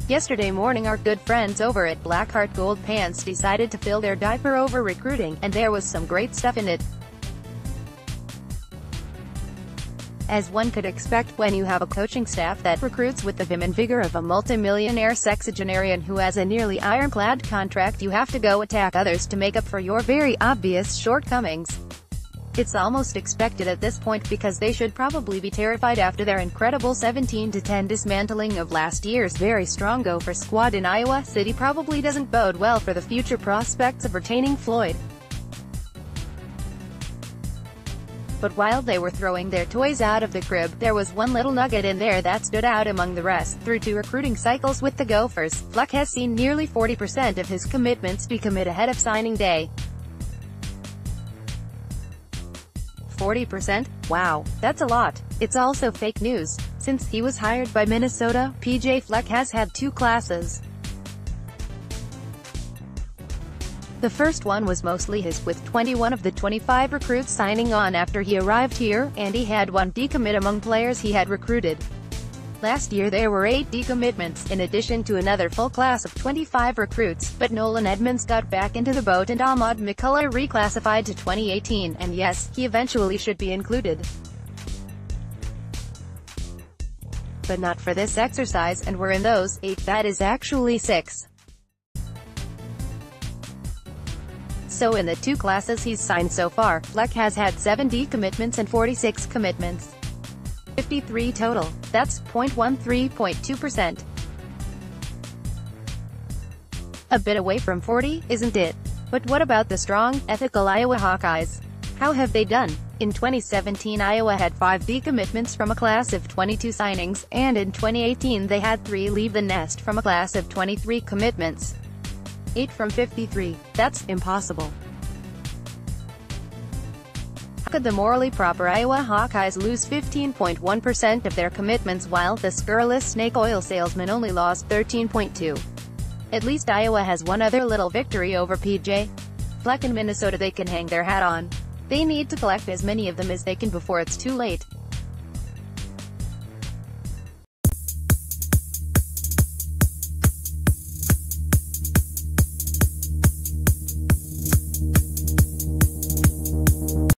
Yesterday morning our good friends over at Blackheart Gold Pants decided to fill their diaper over recruiting, and there was some great stuff in it. As one could expect when you have a coaching staff that recruits with the vim and vigor of a multimillionaire sexagenarian who has a nearly ironclad contract, you have to go attack others to make up for your very obvious shortcomings. It's almost expected at this point because they should probably be terrified after their incredible 17-10 dismantling of last year's very strong Gopher squad in Iowa City probably doesn't bode well for the future prospects of retaining Floyd. But while they were throwing their toys out of the crib, there was one little nugget in there that stood out among the rest. Through 2 recruiting cycles with the Gophers, Fleck has seen nearly 40% of his commitments decommit ahead of signing day. 40%? Wow, that's a lot. It's also fake news. Since he was hired by Minnesota, PJ Fleck has had 2 classes. The first one was mostly his, with 21 of the 25 recruits signing on after he arrived here, and he had 1 decommit among players he had recruited. Last year there were 8 decommitments, in addition to another full class of 25 recruits, but Nolan Edmonds got back into the boat and Ahmad McCullough reclassified to 2018, and yes, he eventually should be included. But not for this exercise, and we're in those 8, that is actually 6. So in the 2 classes he's signed so far, Fleck has had 7 decommitments and 46 commitments. 53 total. That's 0.13.2%. A bit away from 40, isn't it? But what about the strong, ethical Iowa Hawkeyes? How have they done? In 2017 Iowa had 5 decommitments from a class of 22 signings, and in 2018 they had 3 leave the nest from a class of 23 commitments. 8 from 53. That's impossible. How could the morally proper Iowa Hawkeyes lose 15.1% of their commitments while the scurrilous snake oil salesman only lost 13.2%? At least Iowa has one other little victory over PJ Fleck in Minnesota they can hang their hat on. They need to collect as many of them as they can before it's too late.